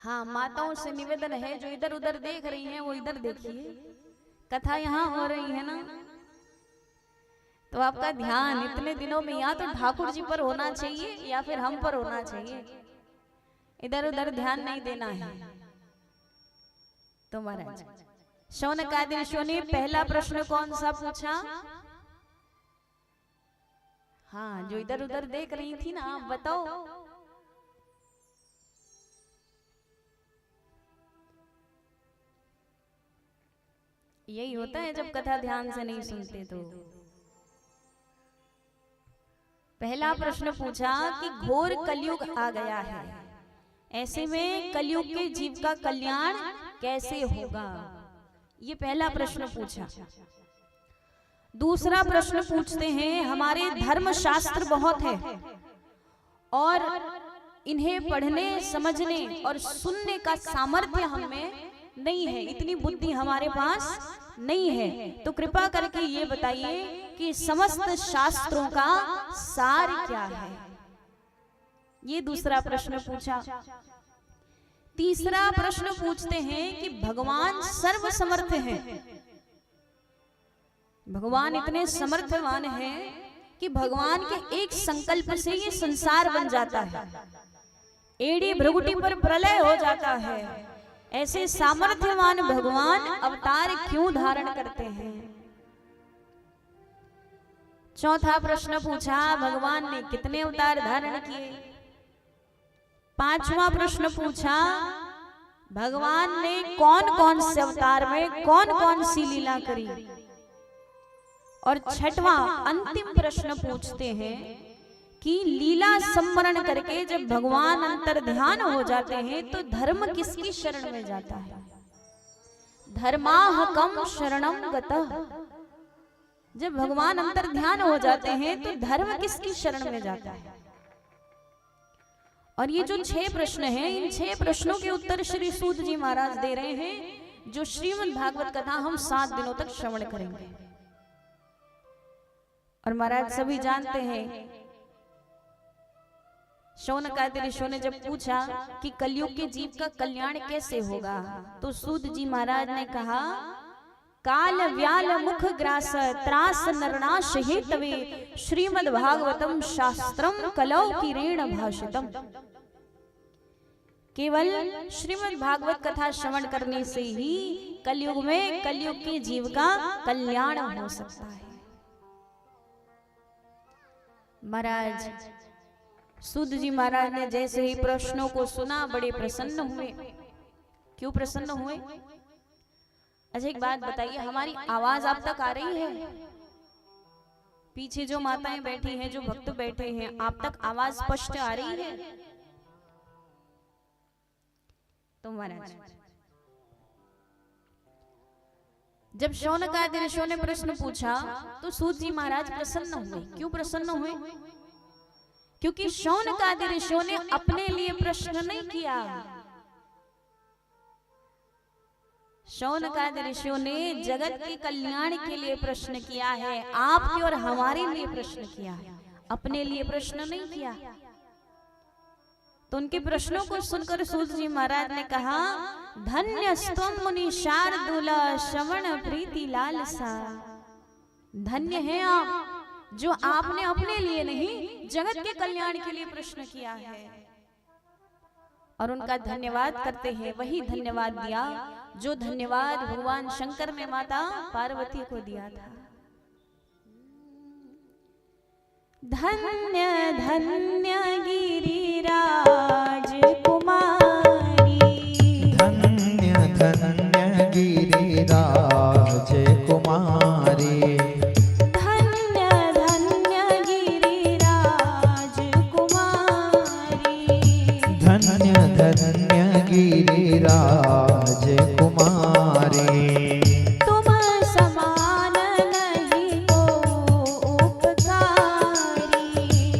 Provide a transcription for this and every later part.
हाँ, माताओं से निवेदन है जो इधर उधर देख रही हैं वो इधर देखिए, कथा यहाँ हो रही है ना, तो आपका ध्यान इतने दिनों में या तो ठाकुर जी पर होना चाहिए या फिर हम पर होना चाहिए, इधर उधर ध्यान नहीं देना है। तो महाराज शौनकादि ऋषियों ने पहला प्रश्न कौन सा पूछा? हाँ, जो इधर उधर देख रही थी ना, आप बताओ। यही होता है जब कथा ध्यान से नहीं सुनते। तो पहला प्रश्न पूछा कि घोर कलयुग आ गया है, ऐसे में कलयुग के जीव का कल्याण कैसे होगा, ये पहला प्रश्न पूछा। दूसरा प्रश्न पूछते हैं, हमारे धर्म शास्त्र बहुत है और इन्हें पढ़ने समझने और सुनने का सामर्थ्य हमें नहीं है, इतनी बुद्धि हमारे पास नहीं है, तो कृपा करके ये बताइए कि समस्त शास्त्रों का सार क्या है। ये दूसरा प्रश्न पूछा। तीसरा प्रश्न पूछते हैं कि भगवान सर्वसमर्थ हैं, भगवान इतने समर्थवान हैं कि भगवान के एक संकल्प से ये संसार बन जाता है, एड़ी भृगुटी पर प्रलय हो जाता है, ऐसे सामर्थ्यवान भगवान अवतार क्यों धारण करते हैं। चौथा प्रश्न पूछा, भगवान ने कितने अवतार धारण किए। पांचवा प्रश्न पूछा, भगवान ने कौन कौन से अवतार में कौन कौन सी लीला करी। और छठवां अंतिम प्रश्न पूछते हैं कि लीला स्मरण करके जब भगवान अंतर ध्यान हो जाते हैं तो धर्म किसकी शरण में जाता है। धर्माह कम शरणम गतः, जब भगवान अंतर ध्यान हो जाते हैं तो धर्म किसकी शरण में जाता है। और ये जो 6 प्रश्न हैं, इन 6 प्रश्नों के उत्तर श्री सूत जी महाराज दे रहे हैं, जो श्रीमद् भागवत कथा हम 7 दिनों तक श्रवण करेंगे। और महाराज सभी जानते हैं, शौनकादि ऋषियों ने जब पूछा कि कलयुग के जीव का कल्याण कैसे होगा, तो सूत जी महाराज ने कहा, काल व्याल मुख ग्रास त्रास नरनाश हेतवे श्रीमद् भागवतम शास्त्रम कलौ किरेण भाषितम। केवल श्रीमद् भागवत कथा श्रवण करने से ही कलयुग में कलयुग के जीव का कल्याण हो सकता है। महाराज सूत जी महाराज ने जैसे ही प्रश्नों को सुना बड़े प्रसन्न हुए। क्यों प्रसन्न हुए? अच्छा एक बात बताइए, हमारी आवाज आप तक आ रही है? पीछे जो माताएं बैठी हैं, जो भक्त बैठे हैं, आप तक आवाज स्पष्ट आ रही है? तो महाराज जब शौनकादि ऋषियों ने प्रश्न पूछा तो सूत जी महाराज प्रसन्न हुए। क्यों प्रसन्न हुए? क्योंकि शौनकादि ऋषियों ने अपने लिए प्रश्न नहीं किया, शौनकादि ऋषियों ने जगत के कल्याण के लिए प्रश्न किया है, आपके और हमारे लिए प्रश्न किया है, अपने लिए प्रश्न नहीं किया। तो उनके प्रश्नों को सुनकर सूत जी महाराज ने कहा, धन्यस्त्वं मुनि शार्दूल श्रवण प्रीति लालसा। धन्य है आप जो आपने अपने लिए नहीं जगत के कल्याण के लिए प्रश्न किया है। और उनका धन्यवाद करते हैं, वही धन्यवाद दिया जो धन्यवाद भगवान शंकर ने माता पार्वती को दिया था। धन्य धन्य गिरिराज कुमारी, धन्य धन्य गिरिराज कुमारी, धन्य धन्य गिरिराज कुमारी, धन्य धन्य गिरिराज कुमारी। तुम समान नहीं को उपकारी,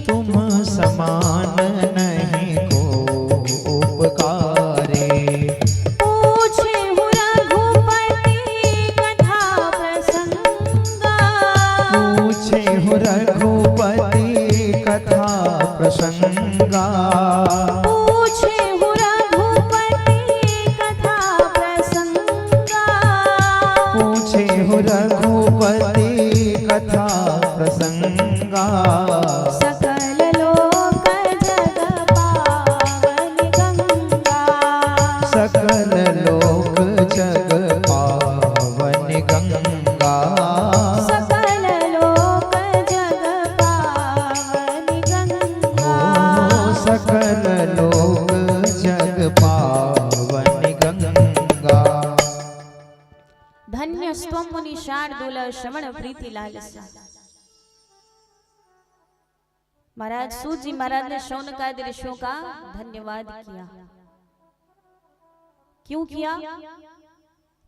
तुम समान नहीं को उपकारी। पूछे हूँ रघुपति कथा प्रसंगा, पूछे हूँ रघुपति कथा प्रसंगा, पूछे हूँ रघुपति रघुपति कथा प्रसंगा सकल लोक जग पावन गंगा सकल लोक जग पावन गंगा सकल लोक जग पावन गंगा सकल लोक जग पावन गंगा। धन्य स्वम मुनि शार्दूल श्रवण प्रीति लालसा। महाराज सूत जी महाराज ने शौनकादि ऋषियों का धन्यवाद किया। क्यों किया?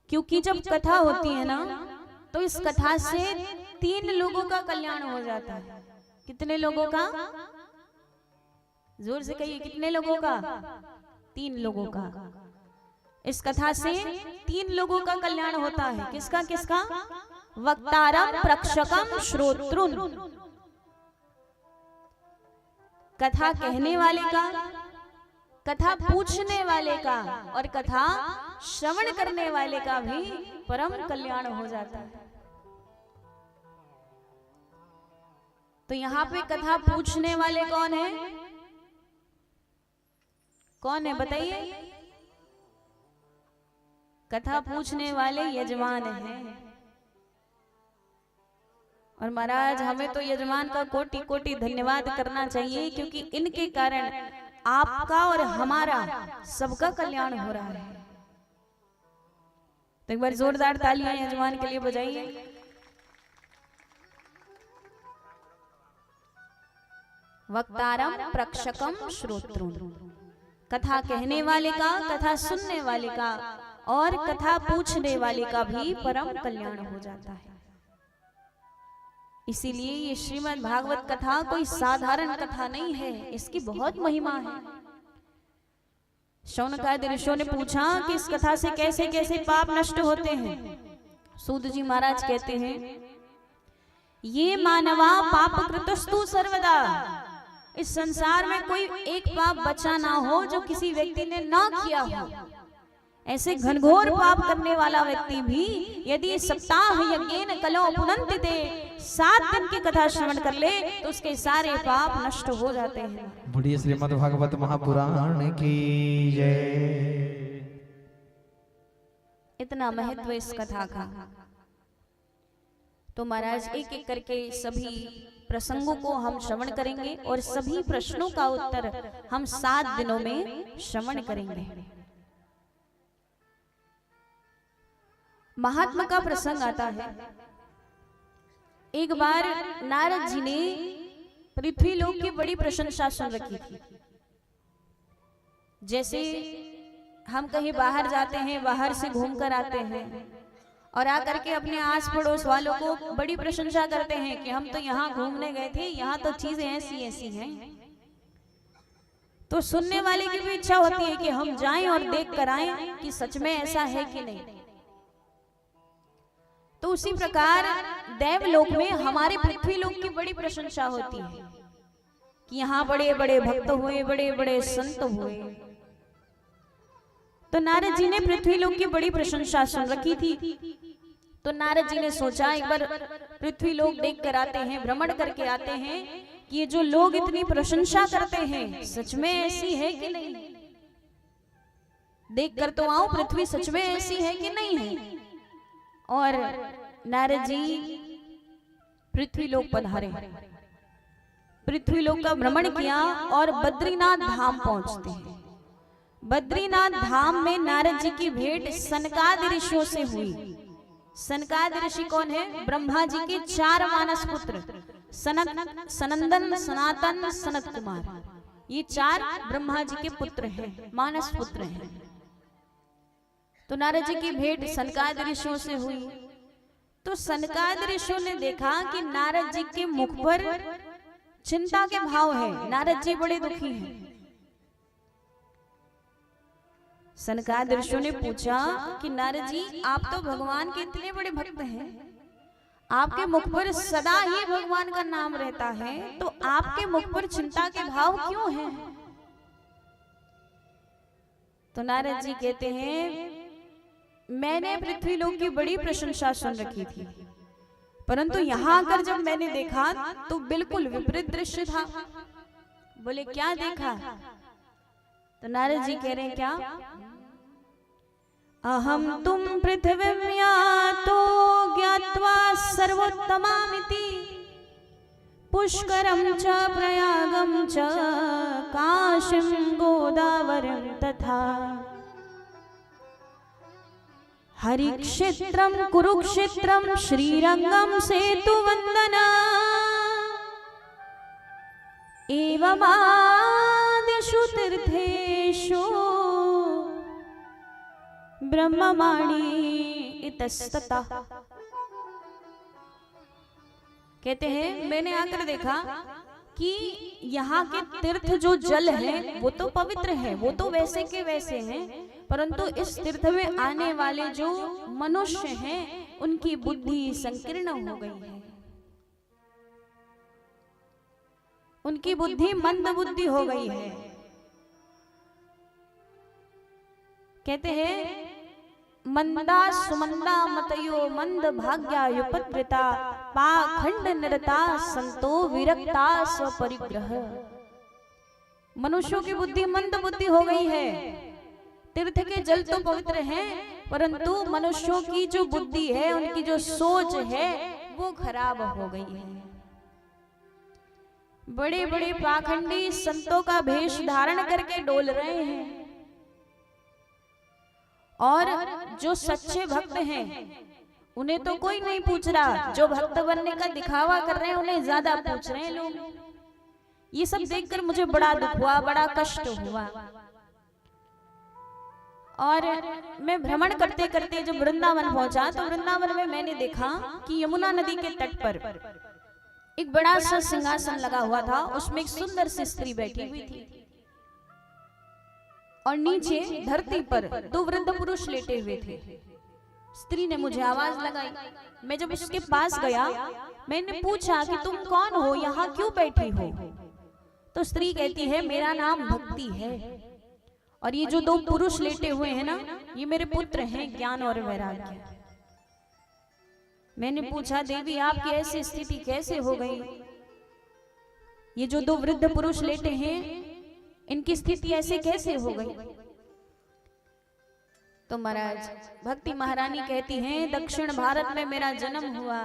क्योंकि जब कथा होती है ना तो इस कथा से 3 लोगों का कल्याण हो जाता है। कितने लोगों का? जोर से कहिए, कितने लोगों का? 3 लोगों का। इस कथा से 3 लोगों का कल्याण होता है। किसका किसका? वक्तारम, प्रक्षकम, श्रोतृन। कथा कहने वाले का, कथा पूछने वाले का और कथा श्रवण करने वाले का भी परम कल्याण हो जाता है। तो यहाँ पे कथा पूछने वाले कौन है? कौन है बताइए? कथा पूछने वाले यजमान हैं। और महाराज हमें तो यजमान का कोटि कोटि धन्यवाद करना चाहिए, क्योंकि इनके कारण आपका और हमारा सबका कल्याण हो रहा है। तो एक बार जोरदार तालियां यजमान के लिए बजाइए। वक्तारम, प्रक्षकम, श्रोतृन। कथा कहने वाले का, कथा सुनने वाले का और कथा पूछने वाले का भी परम कल्याण हो जाता है। इसीलिए ये श्रीमद् भागवत कथा कोई साधारण कथा नहीं है, इसकी बहुत महिमा है। शौनकादि ऋषियों ने पूछा कि इस कथा से कैसे कैसे पाप नष्ट होते हैं। सूत जी महाराज कहते हैं, ये मानवा पाप कृतस्तु सर्वदा। इस संसार में कोई एक पाप बचा ना हो जो किसी व्यक्ति ने ना किया हो। ऐसे घनघोर पाप करने वाला व्यक्ति भी यदि सप्ताह यज्ञेन कलो पुनन्ति ते 7 दिन की कथा श्रवण कर ले तो उसके सारे पाप नष्ट हो जाते हैं। बोलिए श्रीमद् भागवत महापुराण की जय। इतना महत्व इस कथा का। तो महाराज एक एक करके सभी प्रसंगों को हम श्रवण करेंगे और सभी प्रश्नों का उत्तर हम 7 दिनों में श्रवण करेंगे। महात्मा का प्रसंग आता है। एक बार नारद जी ने पृथ्वी लोक की बड़ी प्रशंसा सुन रखी थी। जैसे हम कहीं बाहर जाते हैं, बाहर से घूम कर आते हैं और आकर के अपने आस पड़ोस वालों को बड़ी प्रशंसा करते हैं कि हम तो यहाँ घूमने गए थे, यहाँ तो चीजें ऐसी ऐसी हैं। तो सुनने वाले की भी इच्छा होती है कि हम जाएं और देख कर आएं कि सच में ऐसा है कि नहीं। तो उसी प्रकार देवलोक में हमारे पृथ्वी लोक की बड़ी प्रशंसा होती है कि यहाँ बड़े बड़े भक्त हुए, बड़े बड़े संत हुए। तो नारद जी ने पृथ्वी लोक की बड़ी प्रशंसा सुन रखी थी। तो नारद जी ने सोचा एक बार पृथ्वी लोक देख कर आते हैं, भ्रमण करके आते हैं कि ये जो लोग इतनी प्रशंसा करते हैं सच में ऐसी है कि नहीं। देख कर तो आओ पृथ्वी सच में ऐसी है कि नहीं है। और नारद जी पृथ्वी लोक पधारे, पृथ्वी लोक का भ्रमण किया और बद्रीनाथ धाम पहुंचते हैं। बद्रीनाथ धाम में नारद जी की भेंट सनकादि ऋषियों से हुई। सनकादि ऋषि कौन है? ब्रह्मा जी के 4 मानस पुत्र, सनत, सनंदन, सनातन, सनत कुमार। ये 4 ब्रह्मा जी के पुत्र हैं, मानस पुत्र हैं। तो नारद जी की भेंट सनकादि ऋषियों से हुई। तो सनकादि ऋषियों ने देखा कि नारद जी के मुख पर चिंता के भाव है, नारद जी बड़े दुखी हैं। सनकादि ऋषियों ने पूछा कि नारद जी आप तो भगवान के इतने बड़े भक्त हैं, आपके मुख पर सदा ही भगवान का नाम रहता है, तो आपके मुख पर चिंता के भाव क्यों हैं? तो नारद जी कहते हैं मैंने पृथ्वी लोक की बड़ी प्रशंसा सुन रखी थी, परंतु यहाँ आकर जब मैंने देखा तो बिल्कुल विपरीत दृश्य था। बोले क्या देखा? तो नारद जी कह रहे हैं क्या? अहम तुम पृथ्वीम्यातो ज्ञात्वा सर्वोत्तमामिति पुष्करम च प्रयागम च काशीं गोदावरीं तथा हरिक्षेत्रम कुरुक्षेत्रम श्रीरंगम सेतुवंदना एवमादिषु तीर्थेषु ब्रह्मवाणी इतस्ततः। कहते हैं मैंने आकर देखा कि यहाँ के तीर्थ जो जल है वो तो पवित्र है, वो तो वैसे के वैसे हैं, परंतु इस तीर्थ में आने वाले जो मनुष्य हैं उनकी बुद्धि संकीर्ण हो गई है, उनकी बुद्धि मंद बुद्धि हो गई है। कहते हैं मंदा सुमंदा मतयो मंद भाग्या युपद्रिता पाखंड निरता संतो विरक्ता स्वपरिग्रह। मनुष्यों की बुद्धि मंद बुद्धि हो गई है। तीर्थ के जल तो पवित्र हैं, परंतु मनुष्यों की जो बुद्धि है, उनकी जो सोच है वो खराब हो गई है। बड़े बड़े पाखंडी संतों का भेष धारण करके डोल रहे हैं, और जो सच्चे भक्त हैं उन्हें तो कोई नहीं पूछ रहा, जो भक्त बनने का दिखावा कर रहे हैं उन्हें ज्यादा पूछ रहे हैं लोग। ये सब देखकर मुझे बड़ा दुख हुआ, बड़ा कष्ट हुआ। और मैं भ्रमण करते करते जब वृंदावन पहुंचा तो वृंदावन में मैंने देखा कि यमुना नदी के तट पर एक बड़ा सा सिंहासन लगा हुआ था, उसमें एक सुंदर सी स्त्री बैठी हुई थी, और नीचे धरती पर दो वृद्ध पुरुष लेटे हुए थे। स्त्री ने मुझे आवाज लगाई। मैं जब उसके पास गया, मैंने पूछा कि तुम कौन हो, यहाँ क्यों बैठी हो? तो स्त्री कहती है मेरा नाम भक्ति है, और ये जो दो पुरुष लेटे हुए हैं ना, ये मेरे पुत्र हैं ज्ञान और वैराग्य। मैंने पूछा देवी आपकी ऐसी स्थिति कैसे हो गई? ये जो दो वृद्ध पुरुष लेटे हैं इनकी स्थिति ऐसे कैसे हो गई? तो महाराज भक्ति महारानी कहती हैं दक्षिण भारत में मेरा जन्म हुआ,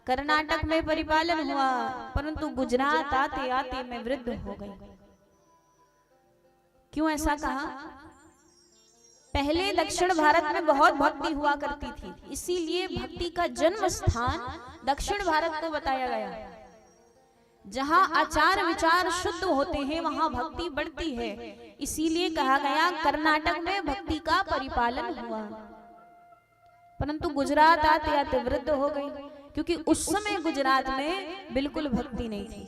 कर्नाटक में परिपालन हुआ, परंतु गुजरात आते आते मैं वृद्ध हो गई। क्यों ऐसा कहा? पहले दक्षिण भारत में बहुत भक्ति हुआ करती थी, इसीलिए भक्ति का जन्म स्थान दक्षिण भारत को बताया गया। जहां आचार विचार शुद्ध होते हैं वहां भक्ति बढ़ती है, इसीलिए कहा गया कर्नाटक में भक्ति का परिपालन हुआ। परंतु गुजरात आते आते वृद्ध हो गई, क्योंकि उस समय गुजरात में बिल्कुल भक्ति नहीं थी,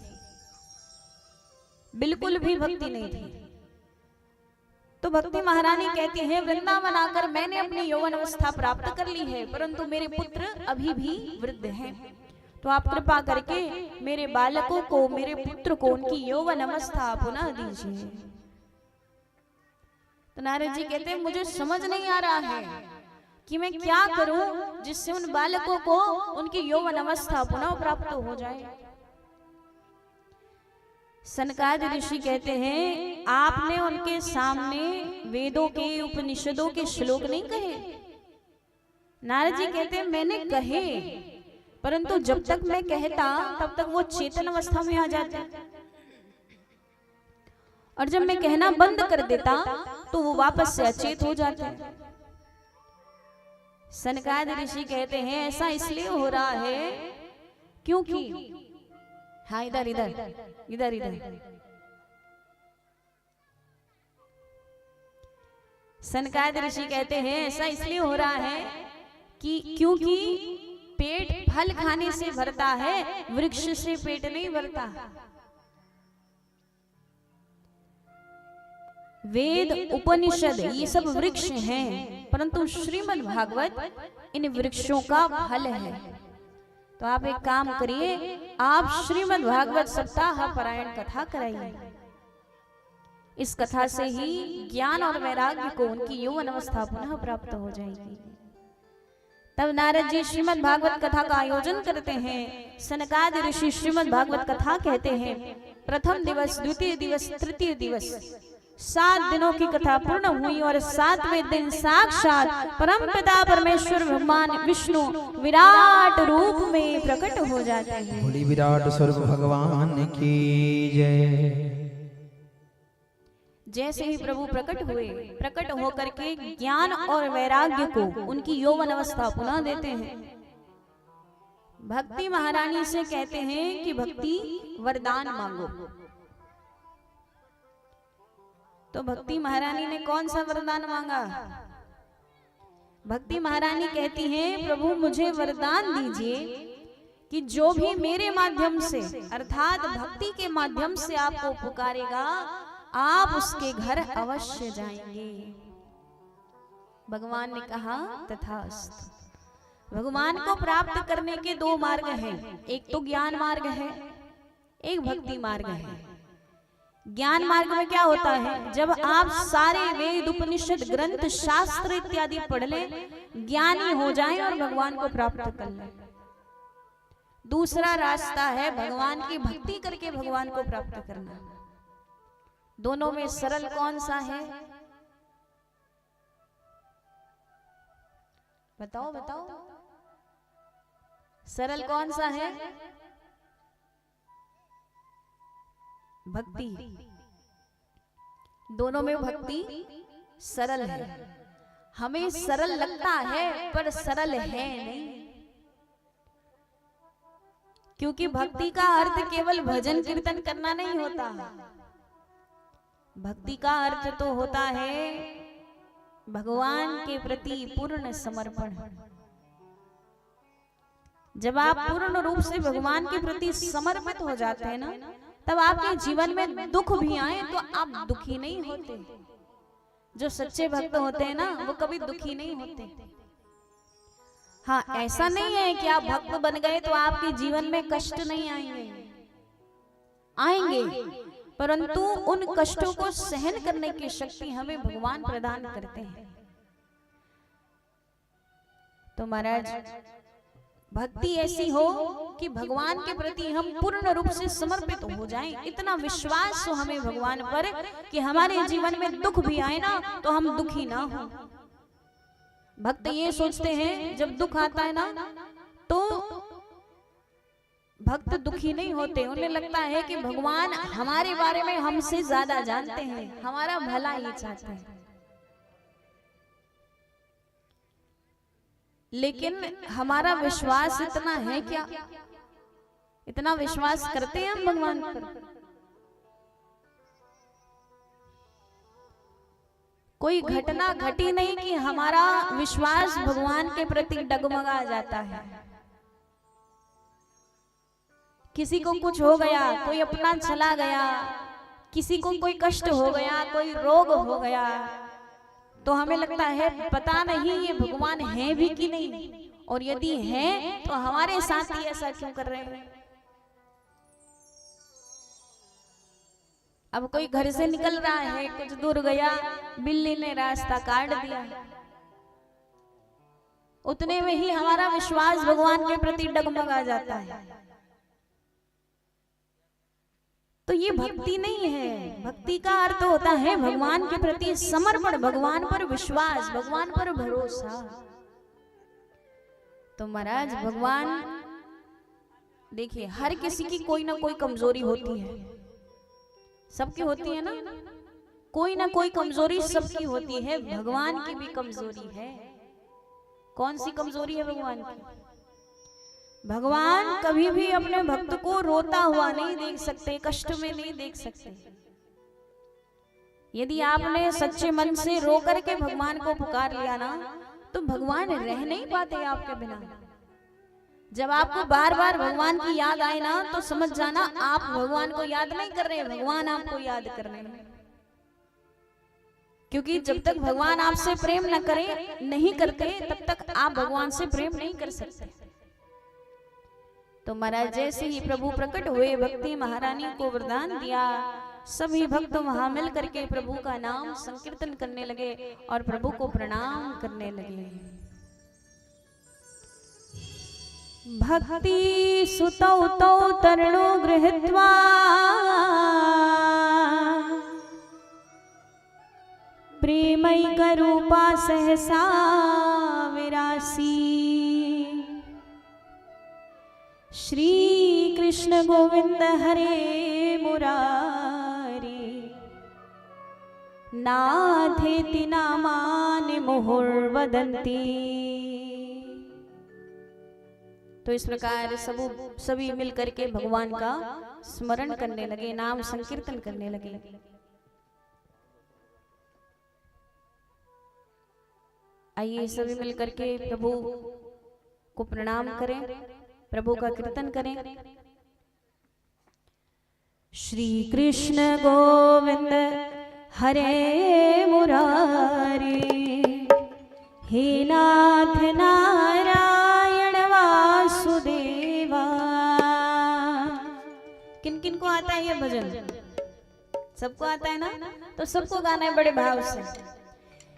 बिल्कुल भी भक्ति नहीं थी। तो भक्ति महारानी कहती है वृंदावन आकर मैंने अपनी यौवन अवस्था प्राप्त कर ली है, परंतु मेरे पुत्र अभी भी वृद्ध हैं, तो आप कृपा करके मेरे बालकों को, मेरे पुत्र को उनकी यौवन अवस्था पुनः दीजिए। तो नारद जी कहते हैं मुझे समझ नहीं आ रहा है कि मैं क्या करूं जिससे उन बालकों को उनकी यौवन अवस्था पुनः प्राप्त हो जाए। सनकादि ऋषि कहते हैं आपने उनके सामने वेदों के उपनिषदों के श्लोक नहीं कहे। नारद जी कहते हैं मैंने कहे, परंतु जब तक मैं कहता तब तक वो चेतन अवस्था में आ जाते, और जब मैं कहना बंद कर देता तो वो वापस से अचेत हो जाते। सनकादि ऋषि कहते हैं ऐसा इसलिए हो रहा है क्योंकि, हाँ इधर इधर इधर इधर, सनकादि ऋषि कहते हैं ऐसा इसलिए हो रहा है कि क्योंकि पेट फल खाने से भरता है, वृक्ष से पेट नहीं भरता। वेद उपनिषद ये सब वृक्ष हैं, परंतु श्रीमद् भागवत इन वृक्षों का फल है। तो आप एक काम करिए, आप श्रीमद् भागवत सप्ताह पारायण कथा कराइए। इस कथा से ही ज्ञान और वैराग्य को उनकी यौवन अवस्था पुनः प्राप्त हो जाएगी। तब नारद जी श्रीमद् भागवत कथा का आयोजन करते हैं। सनकादि ऋषि श्रीमद् भागवत कथा कहते हैं, प्रथम दिवस, द्वितीय दिवस, तृतीय दिवस 7 दिनों की कथा पूर्ण हुई और 7वें दिन साक्षात परमपिता परमेश्वर भगवान विष्णु विराट रूप में प्रकट हो जाते हैं। बोली विराट स्वरूप भगवान की जय। जैसे ही प्रभु प्रकट हुए, प्रकट होकर के ज्ञान और वैराग्य को उनकी यौवन अवस्था पुनः देते हैं। भक्ति महारानी से कहते हैं कि भक्ति वरदान मांगो। तो भक्ति महारानी ने कौन सा वरदान मांगा? भक्ति महारानी कहती हैं, प्रभु मुझे वरदान दीजिए कि जो भी मेरे माध्यम से अर्थात भक्ति के माध्यम से आपको पुकारेगा, आप उसके घर अवश्य जाएंगे। भगवान ने कहा तथास्तु। भगवान को प्राप्त करने के 2 मार्ग हैं, एक तो ज्ञान मार्ग है, एक भक्ति मार्ग है। ज्ञान मार्ग में क्या होता है? जब आप सारे वेद उपनिषद ग्रंथ शास्त्र इत्यादि पढ़ लें, ज्ञानी हो जाएं और भगवान को प्राप्त कर लें। दूसरा रास्ता है भगवान की भक्ति करके भगवान को प्राप्त करना। दोनों में सरल कौन सा है? बताओ बताओ, सरल कौन सा है? भक्ति। दोनों में भक्ति सरल है। हमें सरल लगता है पर सरल है नहीं, क्योंकि भक्ति का अर्थ केवल भजन कीर्तन करना नहीं होता। भक्ति का अर्थ तो होता है भगवान के प्रति पूर्ण समर्पण। जब आप पूर्ण रूप से भगवान के प्रति समर्पित हो जाते हैं ना, तब आपके जीवन में दुख भी आए तो आप दुखी नहीं होते। जो सच्चे भक्त होते हैं ना, वो कभी दुखी नहीं होते। हाँ, ऐसा नहीं है कि आप भक्त बन गए तो आपके जीवन में कष्ट नहीं आएंगे, परंतु उन कष्टों को सहन करने की शक्ति हमें भगवान प्रदान करते हैं। तो महाराज, भक्ति ऐसी हो कि भगवान के प्रति हम पूर्ण रूप से समर्पित हो जाएं। इतना विश्वास हो हमें भगवान पर कि हमारे जीवन में दुख भी आए ना तो हम दुखी ना हो। भक्त ये सोचते हैं जब दुख आता है ना तो भक्त दुखी नहीं होते। उन्हें लगता है कि भगवान हमारे बारे में हमसे ज्यादा जानते हैं, हमारा भला ही चाहते हैं। लेकिन हमारा विश्वास इतना है क्या? इतना विश्वास करते हैं हम भगवान पर? कोई घटना घटी नहीं कि हमारा विश्वास भगवान के प्रति डगमगा जाता है। किसी को कुछ हो गया, कोई अपना चला गया, किसी को कोई कष्ट हो गया, कोई रोग हो गया, तो हमें लगता है पता नहीं ये भगवान है भी कि नहीं, और यदि है तो हमारे साथ ही ऐसा क्यों कर रहे हैं। अब कोई घर से निकल रहा है, कुछ दूर गया, बिल्ली ने रास्ता काट दिया, उतने में ही हमारा विश्वास भगवान के प्रति डगमगा जाता है। तो ये भक्ति नहीं है। भक्ति का अर्थ होता है भगवान के प्रति समर्पण, भगवान पर विश्वास, भगवान पर भरोसा। तो महाराज, भगवान देखिए, हर किसी की कोई ना कोई कमजोरी होती है, सबकी होती है ना, कोई ना कोई कमजोरी सबकी होती है। भगवान की भी कमजोरी है। कौन सी कमजोरी है भगवान की? भगवान कभी भी अपने भक्त को रोता हुआ नहीं देख सकते, कष्ट में नहीं देख सकते। यदि आपने सच्चे मन से रो करके भगवान को पुकार लिया ना, तो भगवान रह नहीं पाते आपके बिना। जब आपको बार बार भगवान की याद आए ना, तो समझ जाना आप भगवान को याद नहीं कर रहे, भगवान आपको याद कर रहे हैं। क्योंकि जब तक भगवान आपसे प्रेम न करे, नहीं करते, तब तक आप भगवान से प्रेम नहीं कर सकते। तो महाराज, जैसे ही प्रभु प्रकट हुए, भक्ति महारानी को वरदान दिया सभी भक्त वहां मिल करके प्रभु का नाम संकीर्तन करने लगे और प्रभु को प्रणाम करने लगे। भक्ति सुतौ तौ तरणो गृहीत्वा प्रेमैकरूपा सहसा विरासी। श्री कृष्ण गोविंद हरे मुरारी नाथेति नामानि मुहुर्वदन्ति। तो इस प्रकार सभी मिलकर के भगवान का स्मरण करने लगे, नाम संकीर्तन करने लगे। आइए सभी मिलकर के प्रभु को प्रणाम करें, प्रभु का कीर्तन करें। श्री कृष्ण गोविंद हरे मुरारी हे नाथ नारायण वासुदेवा। किन किन को आता है ये भजन? सबको आता है ना? तो सबको गाना है बड़े भाव से।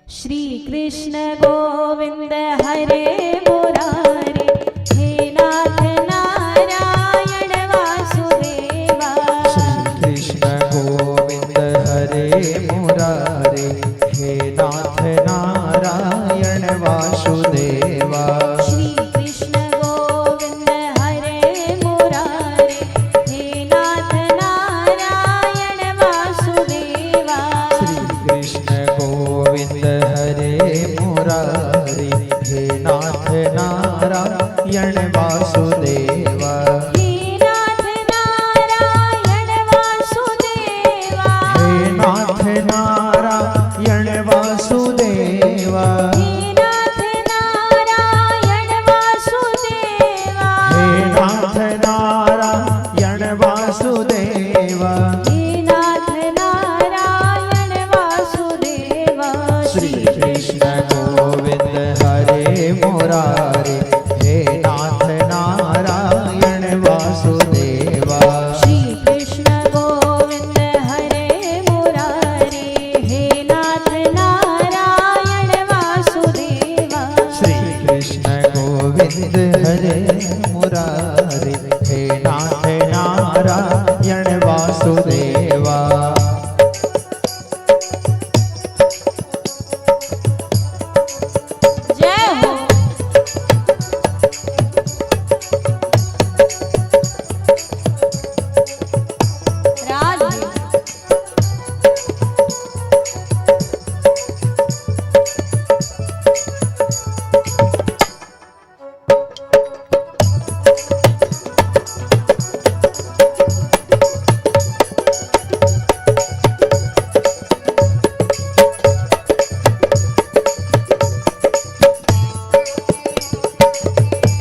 श्री कृष्ण गोविंद हरे मुरारी हे नाथ नारायण वासुदेवा। श्री कृष्ण गोविंद हरे मुरारे हे नाथ नारायण वासुदेवा। श्री कृष्ण गोविंद हरे मुरारे हे नाथ नारायण वासुदेवा। श्री कृष्ण गोविंद हरे मुरारे हे नाथ नारायण वासुदेवा। हे नाथ नारायण वासुदेवा। हे नाथ नारायण वासुदेवा। हे नाथ नारायण वासुदेवा। हे नाथ नारायण वासुदेवा। हे नाथ नारायण वासुदेवा। श्री कृष्ण गोविंद हरे मुरारे हे नाथ नारायण वासुदेवा। श्री कृष्ण गोविंद हरे मुरारे हे नाथ नारायण वासुदेवा। श्री कृष्ण गोविंद हरे मुरारे हे नाथ नारायण वासुदेवा। जय हो। राधे।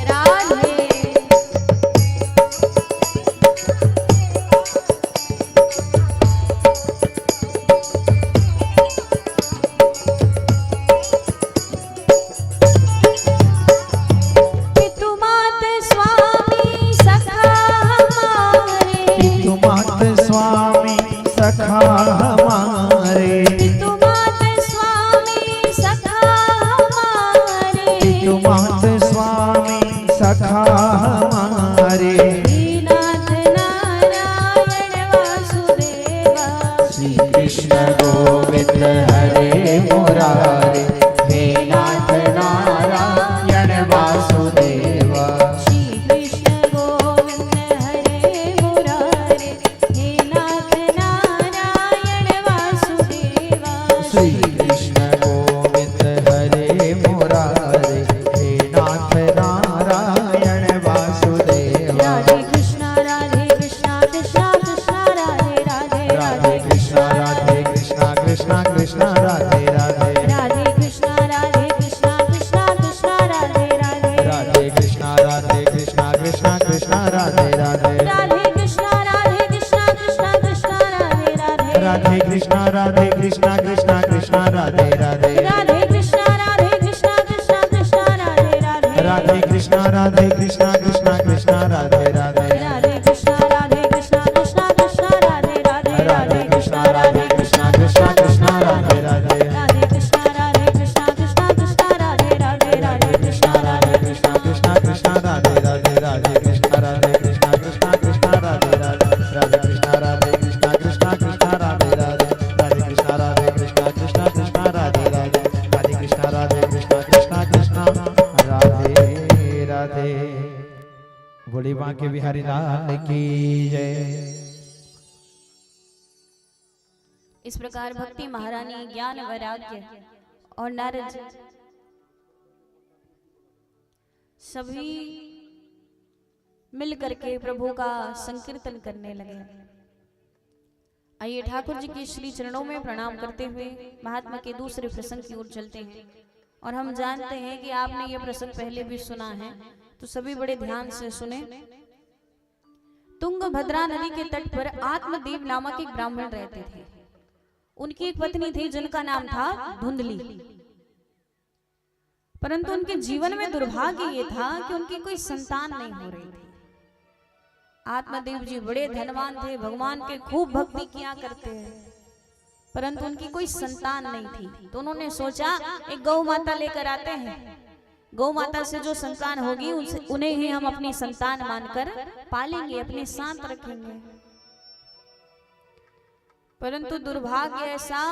राधे। पितु मात स्वामी सखा हमारे। पितु मात स्वामी सखा हमारे। पितु मात स्वामी सखा हमारे। पितु मात स्वामी सखा हमारे। हे नाथ नारायण वासुदेवा। श्री कृष्ण गोविंद हरे मुरारे हे नाथ नारायण वासुदेवा। श्री कृष्ण गोविंद हरे मुरारे हे नाथ नारायण वासुदेवा। श्री कृष्ण गोविंद हरे मुरारे हे नाथ नारायण वासुदेवा। राधे कृष्णा कृष्णा कृष्णा राधे राधे राधे कृष्ण कृष्ण कृष्ण राधे राधे। राधे कृष्णा कृष्णा कृष्णा राधे राधे। राधे कृष्ण कृष्ण कृष्ण राधे राधे। राधे कृष्णा कृष्णा कृष्णा राधे राधे। राधे कृष्ण कृष्ण कृष्ण राधे राधे। राधे कृष्णा कृष्णा कृष्णा राधे राधे। राधे कृष्ण कृष्ण कृष्ण राधे राधे। राधे कृष्णा कृष्णा कृष्णा राधे राधे। राधे बांके बिहारी लाल की जय। इस प्रकार भक्ति महारानी ज्ञान वैराग्य और नारद सभी मिल करके प्रभु का संकीर्तन करने लगे। आइए ठाकुर जी के श्री चरणों में प्रणाम करते हुए महात्मा के दूसरे प्रसंग की ओर चलते हैं। और हम जानते हैं कि आपने ये प्रसंग पहले भी सुना है, तो सभी बड़े ध्यान से सुने। तुंगभद्रा नदी के तट पर आत्मदेव नामक एक ब्राह्मण रहते थे। उनकी एक पत्नी थी जिनका नाम था धुंधली। परंतु उनके जीवन में दुर्भाग्य ये था कि उनकी कोई संतान नहीं हो रही थी। आत्मदेव जी बड़े धनवान थे, भगवान के खूब भक्ति किया करते हैं, परंतु उनकी कोई संतान नहीं थी। तो उन्होंने सोचा एक गौ माता लेकर आते हैं, गौ माता से जो संतान होगी उन्हें ही हम अपनी संतान मानकर पालेंगे, अपने साथ रखेंगे। परंतु दुर्भाग्य ऐसा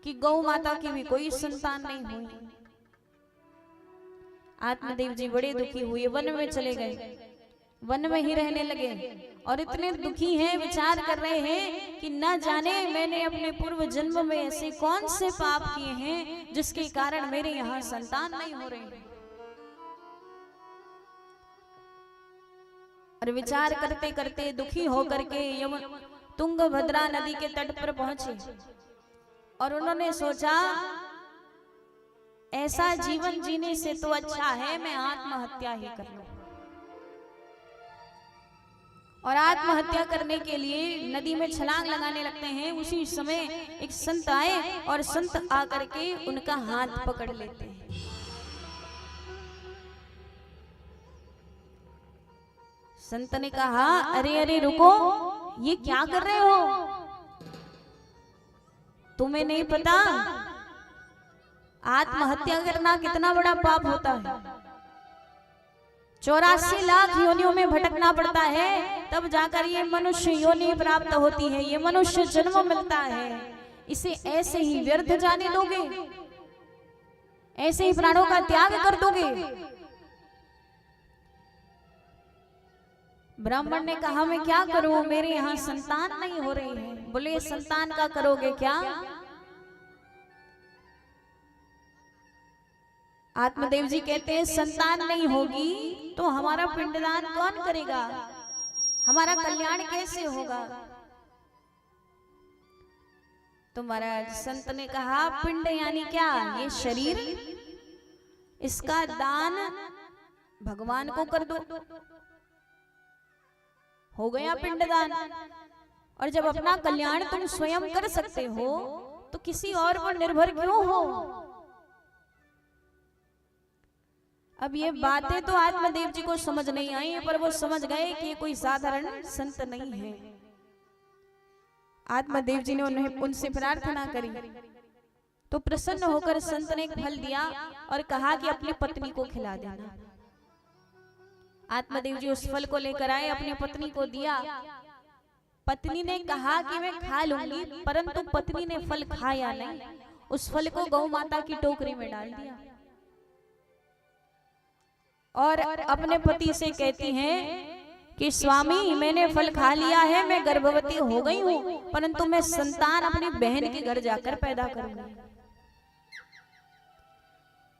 कि गौ माता की भी कोई संतान नहीं हुई। आत्मदेव जी बड़े दुखी हुए, वन में चले गए, वन में ही रहने लगे। और इतने दुखी हैं, विचार कर रहे हैं कि न जाने मैंने अपने पूर्व जन्म में ऐसे कौन से पाप किए हैं जिसके कारण मेरे यहाँ संतान नहीं हो रहे हैं। और विचार करते करते दुखी होकर के तुंगभद्रा नदी के तट पर पहुंचे और उन्होंने सोचा ऐसा जीवन जीने से तो अच्छा है मैं आत्महत्या ही कर लूं। और आत्महत्या करने के लिए नदी में छलांग लगाने लगते हैं। उसी समय एक संत आए और संत आकर के उनका हाथ पकड़ लेते हैं। संत ने कहा अरे अरे रुको, ये क्या कर रहे हो? तुम्हें नहीं पता आत्महत्या करना कितना बड़ा पाप होता है। 84 लाख योनियों में भटकना पड़ता है, तब जाकर ये मनुष्य योनि प्राप्त होती है, ये मनुष्य जन्म मिलता है। इसे ऐसे ही व्यर्थ जाने दोगे? ऐसे ही प्राणों का त्याग कर दोगे? ब्राह्मण ने कहा मैं क्या करूं, मेरे यहाँ संतान नहीं हो रही है। बोले संतान का करोगे क्या? आत्मदेव जी कहते हैं संतान नहीं होगी तो हमारा पिंडदान कौन करेगा, हमारा कल्याण कैसे होगा? तो महाराज संत ने कहा पिंड यानी क्या? ये शरीर, इसका दान भगवान को कर दो, हो गया पिंडदान। और जब अपना कल्याण तुम स्वयं कर सकते हो तो किसी और पर निर्भर क्यों हो? अब ये बातें तो आत्मदेव जी को समझ नहीं आई, पर वो समझ गए कि ये कोई साधारण संत नहीं है। आत्मदेव जी ने उनसे प्रार्थना करी तो प्रसन्न होकर संत ने एक फल दिया और कहा कि अपनी पत्नी को खिला देना। आत्मदेव जी उस फल को लेकर आए, अपनी पत्नी को दिया। पत्नी ने कहा कि मैं खा लूंगी, परंतु पत्नी ने फल खाया नहीं, उस फल को गौ माता की टोकरी में डाल दिया और अपने पति से कहती हैं कि स्वामी मैंने फल खा लिया है, मैं गर्भवती हो गई हूँ, परंतु मैं संतान अपनी बहन के घर जाकर पैदा करूंगी।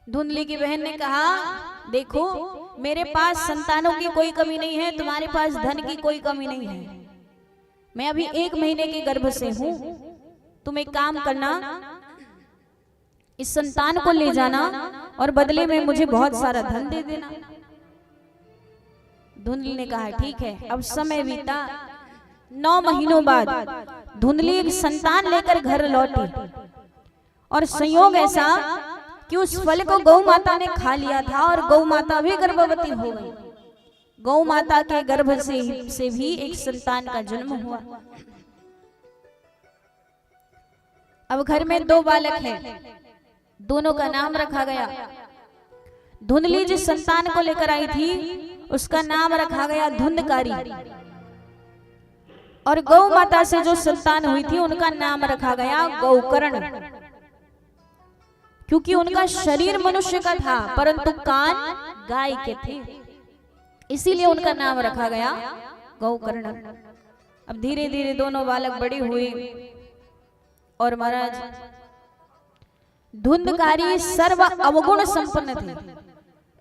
धुंधली की बहन ने कहा देखो मेरे पास संतानों की कोई कमी नहीं है, तुम्हारे पास धन की कोई कमी नहीं है, मैं अभी 1 महीने के गर्भ से हूं, तुम एक काम करना, इस संतान को ले जाना और बदले में मुझे बहुत सारा धन दे देना। धुंधली ने कहा ठीक है। अब समय बीता, 9 महीनों बाद धुंधली एक संतान लेकर घर लौटी और संयोग ऐसा कि उस फल को गौ माता ने खा लिया था और गौ माता भी गर्भवती हो गई। गौ माता के गर्भ से भी एक संतान का जन्म हुआ। अब घर में 2 बालक हैं, दोनों का नाम रखा गया। धुंधली जिस संतान को लेकर आई थी उसका नाम रखा गया धुंधकारी, और गौ माता से जो संतान हुई थी उनका नाम रखा गया गौकर्ण, क्योंकि उनका शरीर मनुष्य का था परंतु कान गाय के थे। इसीलिए उनका नाम रखा गया गौकर्ण। अब धीरे धीरे दोनों बालक बड़े हुए और महाराज धुंधकारी सर्व अवगुण संपन्न थे।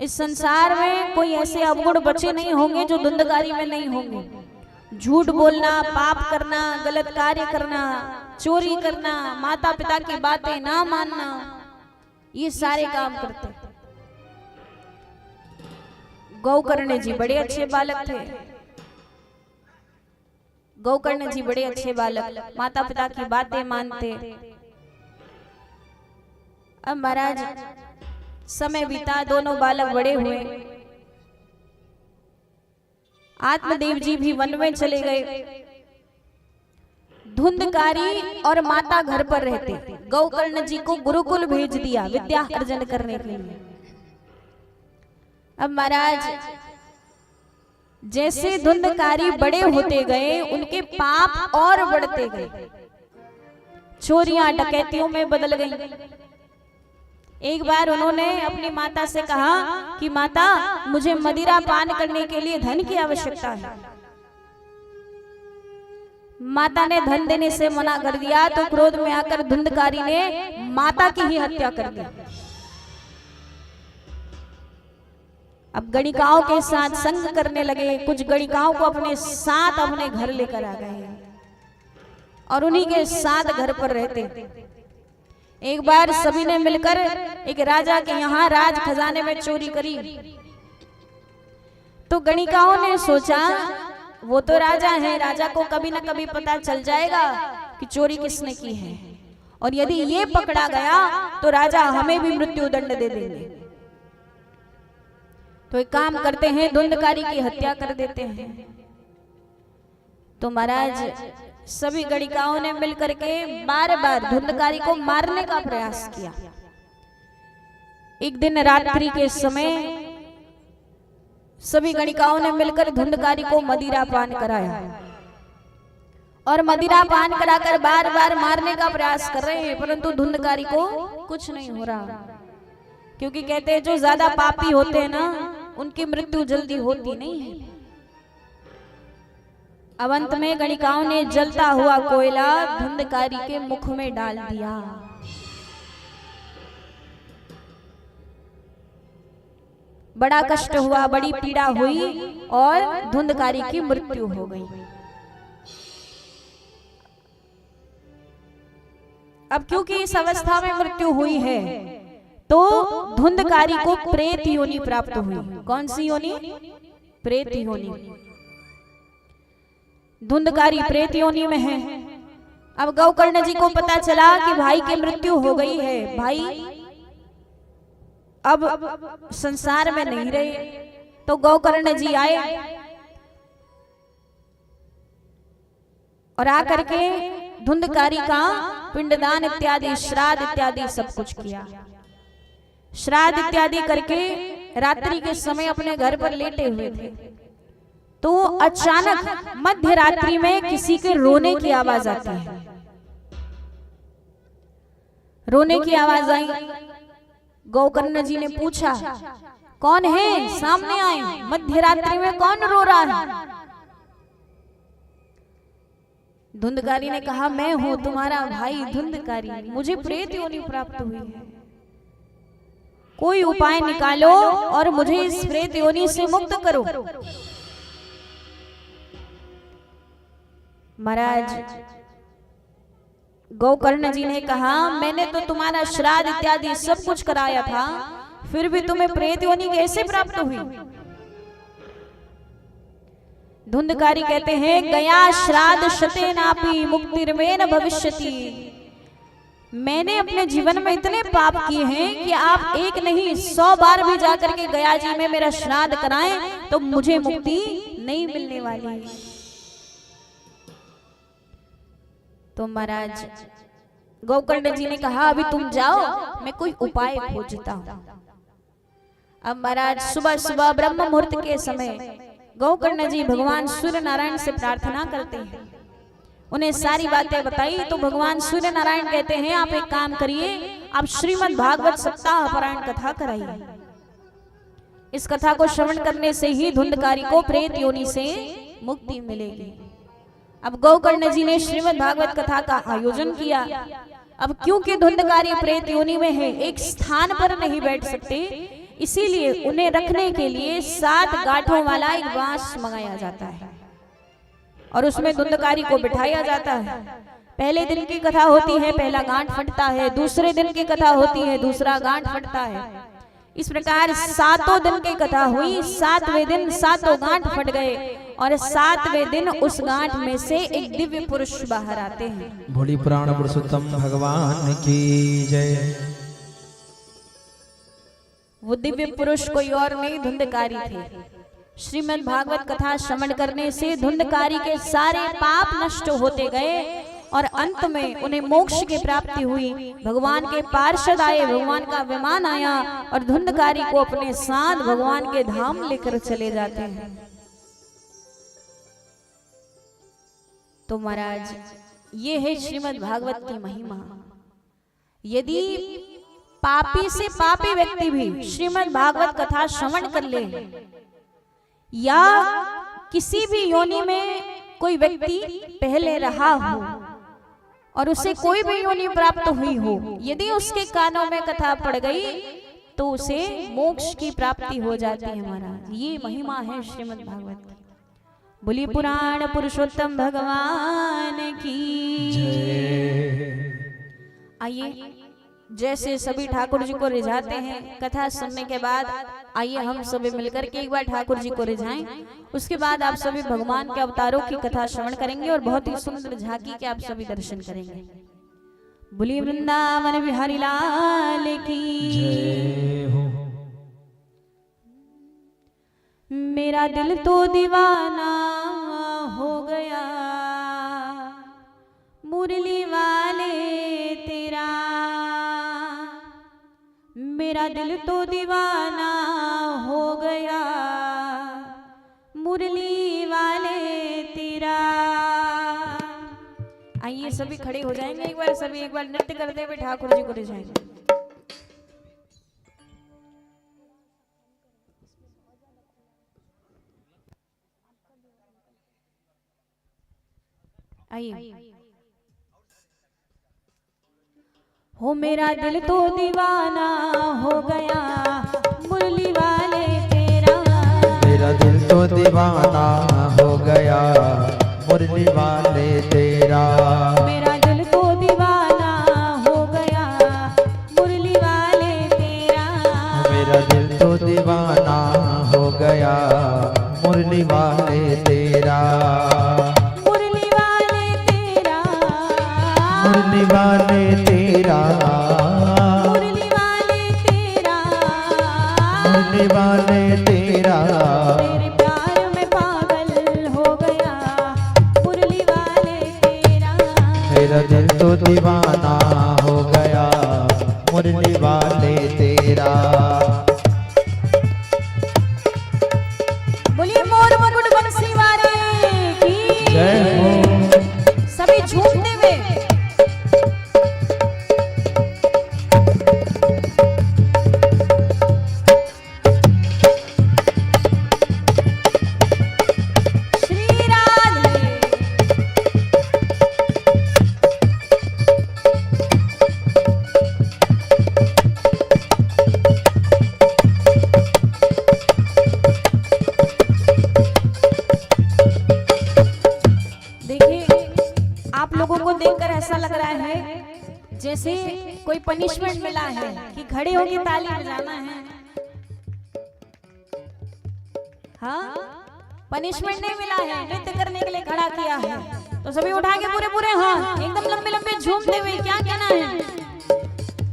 इस संसार में कोई ऐसे अवगुण बचे नहीं होंगे जो धुंधकारी में नहीं होंगे। झूठ बोलना, पाप करना, गलत कार्य करना, चोरी करना, माता पिता की बातें ना मानना, ये सारे काम करते। गौकर्ण जी बड़े अच्छे बालक थे। गौकर्ण जी बड़े अच्छे बालक, माता पिता की बातें मानते। अब महाराज समय बीता, दोनों बालक बड़े हुए। आत्मदेव जी भी वन में चले गए। धुंधकारी और माता घर पर रहते। गौकर्ण जी को गुरुकुल भेज दिया विद्या अर्जन करने के लिए। अब महाराज जैसे धुंधकारी बड़े होते गए, उनके पाप और बढ़ते गए। चोरियां डकैतियों में बदल गई। एक बार उन्होंने अपनी माता से कहा कि माता, मुझे मदिरा पान करने के लिए धन की आवश्यकता है। माता ने धन देने से मना कर दिया तो क्रोध में आकर धुंधकारी ने माता की ही हत्या कर दी। अब गणिकाओं के साथ संग करने लगे। कुछ गणिकाओं को अपने साथ अपने घर लेकर आ गए और उन्हीं के साथ घर पर रहते। एक बार सभी ने मिलकर एक राजा के यहाँ राज खजाने में चोरी करी। तो गणिकाओं ने सोचा वो तो राजा है, राजा को कभी न कभी पता चल जाएगा कि चोरी किसने की है, और यदि ये पकड़ा गया तो राजा हमें भी मृत्यु दंड दे देंगे। तो एक काम करते हैं, धुंधकारी की हत्या कर देते हैं। तो महाराज सभी गणिकाओं ने मिलकर के बार बार धुंधकारी को मारने का प्रयास किया। एक दिन रात्रि के समय सभी गणिकाओं ने मिलकर धुंधकारी को मदिरा पान कराया और मदिरा पान कराकर बार बार मारने का प्रयास कर रहे हैं, परंतु धुंधकारी को कुछ नहीं हो रहा। क्योंकि कहते हैं जो ज्यादा पापी होते हैं ना, उनकी मृत्यु जल्दी होती नहीं है। अब अंत में गणिकाओं ने जलता हुआ कोयला धुंधकारी के मुख में डाल दिया। बड़ा कष्ट हुआ, बड़ी पीड़ा हुई और धुंधकारी की मृत्यु हो गई। अब क्योंकि इस अवस्था में मृत्यु हुई है तो धुंधकारी को प्रेत योनि प्राप्त हुई। कौन सी योनि? प्रेत योनि। धुंधकारी प्रेत योनि में है। अब गौकर्ण जी को पता चला कि भाई की मृत्यु हो गई है, भाई अब संसार में नहीं रहे। तो गौकर्ण जी आए और आकर के धुंधकारी का पिंडदान इत्यादि, श्राद्ध इत्यादि सब कुछ किया। श्राद्ध इत्यादि करके रात्रि के समय अपने घर पर लेटे हुए थे तो अचानक मध्य रात्रि में किसी के रोने की आवाज आती है। रोने की आवाज आई। गौकर्ण जी ने पूछा, कौन है? सामने आए। मध्य रात्रि में कौन रो रहा है? धुंधकारी ने कहा, मैं हूं तुम्हारा भाई धुंधकारी, मुझे प्रेत योनि प्राप्त हुई है। कोई उपाय निकालो और मुझे इस प्रेत योनि से मुक्त करो। महाराज गौकर्ण जी ने कहा, मैंने तो तुम्हारा श्राद्ध इत्यादि सब कुछ कराया था, फिर भी तुम्हें प्रेत योनि कैसे प्राप्त हुई? धुंधकारी कहते हैं, गया श्राद्ध शतेनापि मुक्तिर्मेन भविष्यति। मैंने अपने जीवन में इतने पाप किए हैं कि आप एक नहीं 100 बार भी जाकर के गया जी में मेरा श्राद्ध कराएं तो मुझे मुक्ति नहीं मिलने वाली। तो महाराज गौकर्ण जी ने कहा, अभी तुम जाओ, मैं कोई उपाय खोजता हूं। अब महाराज सुबह सुबह ब्रह्म मुहूर्त के समय गौकर्ण जी भगवान सूर्य नारायण से प्रार्थना करते हैं। उन्हें सारी बातें बताई तो भगवान सूर्य नारायण कहते हैं, आप एक काम करिए, आप श्रीमद् भागवत सप्ताह पारायण कथा कराइए। इस कथा को श्रवण करने से ही धुंधकारी को प्रेत योनि से मुक्ति मिलेगी। अब गोकर्ण जी ने श्रीमद् भागवत कथा का आयोजन किया। अब क्योंकि धुंधकारी प्रेत योनि में है, एक स्थान पर नहीं बैठ सकते, इसीलिए उन्हें रखने के लिए 7 गांठों वाला एक बांस मंगाया जाता है और उसमें धुंधकारी को बिठाया जाता है। पहले दिन की कथा होती है, पहला गांठ फटता है, दूसरे दिन की कथा होती है, दूसरा गांठ फटता है। इस प्रकार 7 दिन की कथा हुई। 7वें दिन 7 गांठ फट गए और 7वें दिन उस गांठ में से एक दिव्य पुरुष बाहर आते हैं। भोली पुराण पुरुषोत्तम भगवान की जय। वो दिव्य पुरुष कोई और नहीं, धुंधकारी थे। श्रीमद् भागवत कथा श्रवण करने से धुंधकारी के सारे पाप नष्ट होते गए और अंत में उन्हें मोक्ष की प्राप्ति हुई। भगवान के पार्षद आए, भगवान का विमान आया और धुंधकारी को अपने साथ भगवान के धाम लेकर चले जाते हैं। तो महाराज, ये है श्रीमद् भागवत की महिमा। यदि पापी से पापी व्यक्ति भी श्रीमद् भागवत कथा श्रवण कर ले, या किसी भी योनि में कोई व्यक्ति पहले रहा हो और उसे कोई भी योनि प्राप्त हुई हो, यदि उसके कानों में कथा पड़ गई तो उसे मोक्ष की प्राप्ति हो जाती है। महाराज, ये महिमा है श्रीमद् भागवत की। बोली पुराण पुरुषोत्तम भगवान की जय। आइए, जैसे सभी ठाकुर जी को रिझाते हैं कथा सुनने के बाद, आइए हम सभी मिलकर के एक बार ठाकुर जी को रिझाएं। उसके बाद आप सभी भगवान के अवतारों की कथा श्रवण करेंगे और बहुत ही सुंदर झांकी के आप सभी दर्शन करेंगे। बोलिए वृंदावन बिहारी लाल की जय हो। मेरा दिल तो दीवाना हो गया मुरली वाले तेरा, मेरा दिल तो दीवाना हो गया मुरली वाले तेरा। आइए सभी खड़े हो जाएंगे, एक बार सभी एक बार नृत्य करते हुए ठाकुर जी को रिझाएंगे। आइए। हो मेरा दिल तो दीवाना हो गया मुरली वाले तेरा, मेरा दिल तो दीवाना हो गया मुरली वाले तेरा, मेरा दिल तो दीवाना हो गया मुरली वाले तेरा, मेरा दिल तो दीवाना हो गया मुरली वाले तेरा, मुरली वाले तेरा, मुरली वाले तेरा, मुरली वाले तेरा, मुरली वाले तेरा, तेरे प्यार में पागल हो गया मुरली वाले तेरा, मेरा दिल तो दीवाना हो गया मुरली वाले तेरा। बोलिए मोर मुकुट बंसी वाले की जय हो। सभी झूमते हुए श्री राधे। आप लोगों को देखकर ऐसा लग रहा है जैसे कोई पनिशमेंट मिला है कि खड़े होकर ताली बजाना है। हाँ, पनिशमेंट नहीं मिला है, नृत्य करने के लिए खड़ा किया है। तो सभी उठा के पूरे पूरे हाथ एकदम लंबे लंबे झूमते हुए क्या कहना है?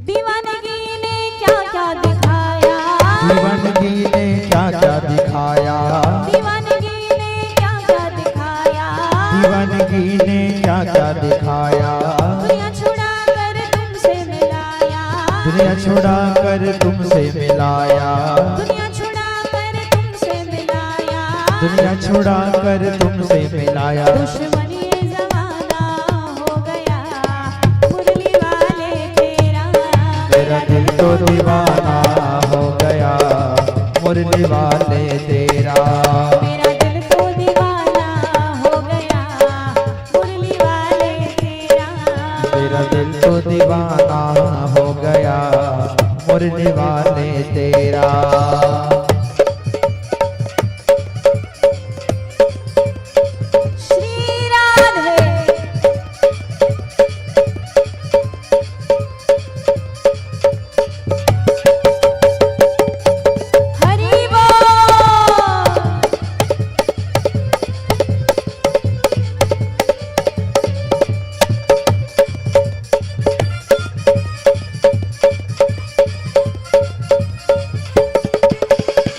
दीवानगी ने क्या क्या दिखाया, दीवानगी ने क्या क्या दिखाया, दीवानगी ने क्या क्या दिखाया, दीवानगी ने क्या क्या दिखाया, दुनिया छुड़ा कर तुमसे मिलाया, दुनिया छुड़ा कर तुमसे मिलाया, दुनिया छुड़ा कर तुमसे मिलाया, दुनिया छुड़ा कर तुमसे मिलाया, दुश्मनी ये जमाना हो गया मुरली वाले तेरा, मेरा दिल तो दीवाना हो गया मुरली वाले तेरा। मेरा दिल तो दीवाना हो गया मुरली वाले तेरा। मेरा दिल तो दीवाना हो गया मुरली वाले तेरा। श्री राधे हरि बोल।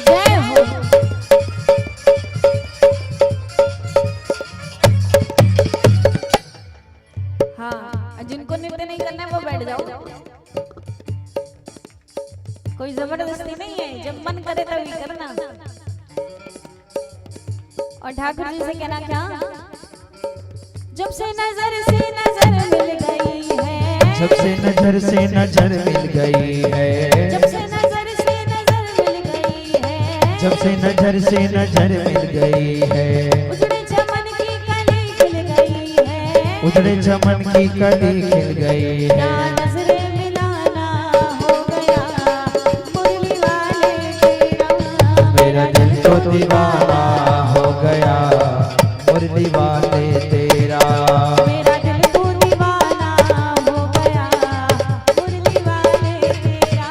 जय हो। हाँ, जिनको नृत्य नहीं करना है वो बैठ जाओ। कोई जबरदस्ती नहीं है, जब मन करे तभी करना। और ठाकुर जी से कहना क्या, जब से नजर मिल गई है, जब से नजर मिल गई है, जब से नजर मिल गई है, जब से नजर मिल गई है, उजड़े चमन की कली खिल गई है, उजड़े चमन की कली खिल गई है। क्या नजरे मिलाना हो गया मुरली वाले तेरा। मेरा दिल तो दीवाना हो गया मुरली वाले तेरा। मेरा दिल तो दीवाना हो गया मुरली वाले तेरा।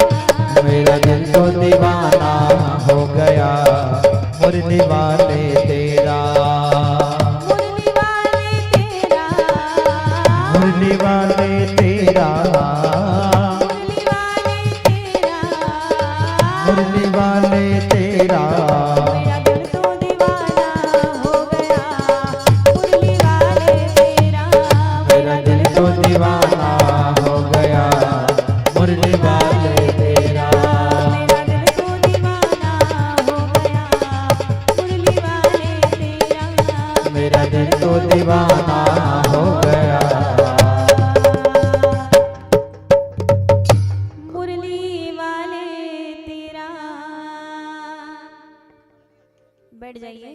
मेरा दिल तो दीवाना हो गया मुरली वाले तेरा। मुरली वाले तेरा। मुरली वाले तेरा। मुरली वाले तेरा। मुरली वाले तेरा। मेरा दिल तो दीवाना हो गया मुरली वाले तेरा। मेरा दिल तो दीवाना हो गया मुरली वाले तेरा। मेरा दिल तो दीवाना हो गया मुरली वाले तेरा। मेरा दिल तो दीवाना हो गया। मुरली वाले तेरा। बैठ जाइए।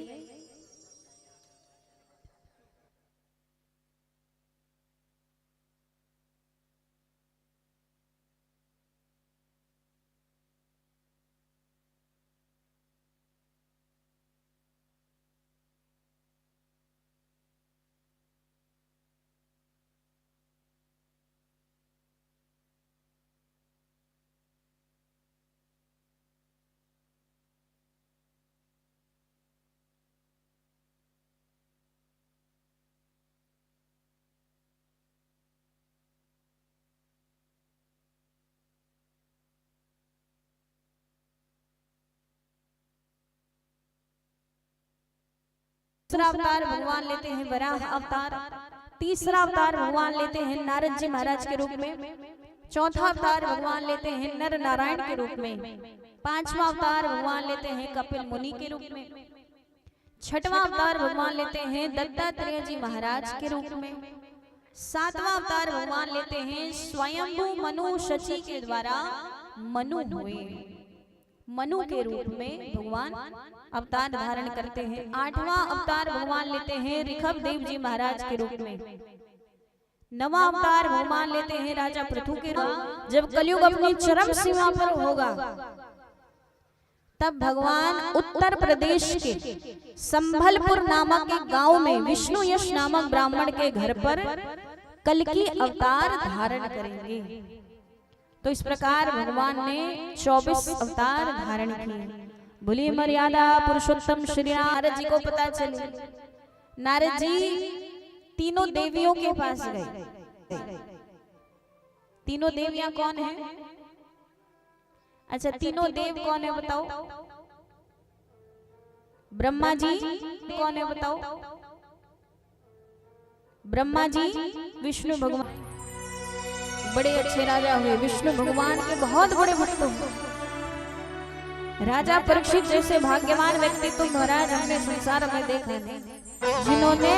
दूसरा अवतार भगवान लेते हैं वराह अवतार। तीसरा अवतार भगवान लेते हैं नारद जी महाराज के रूप में। चौथा अवतार भगवान लेते हैं नर नारायण के रूप में। पांचवा अवतार भगवान लेते हैं कपिल मुनि के रूप में। छठवां अवतार भगवान लेते हैं दत्तात्रेय जी महाराज के रूप में। सातवां अवतार भगवान लेते हैं स्वयंभू मनु शची के द्वारा मनु हुए। मनु के रूप में भगवान अवतार धारण करते हैं। आठवां अवतार भगवान लेते हैं ऋषभ देव जी महाराज के रूप में। नवां अवतार भगवान लेते हैं राजा पृथु के रूप। जब कलयुग अपनी चरम सीमा पर होगा तब भगवान उत्तर प्रदेश के संभलपुर नामक एक गांव में विष्णु यश नामक ब्राह्मण के घर पर कल्कि अवतार धारण करेंगे। तो इस प्रकार भगवान ने 24 अवतार धारण किए। बोली मर्यादा पुरुषोत्तम श्री नारद जी को पता चले। नारद जी तीनों देवियों के पास गए। तीनों देवियां कौन है? अच्छा, तीनों देव कौन है बताओ? ब्रह्मा जी कौन है बताओ? ब्रह्मा जी विष्णु भगवान बड़े अच्छे राजा हुए। विष्णु भगवान के बहुत बड़े भक्त हुए। राजा परीक्षित जैसे भाग्यवान व्यक्ति तो महाराज हमने संसार में देखा नहीं, जिन्होंने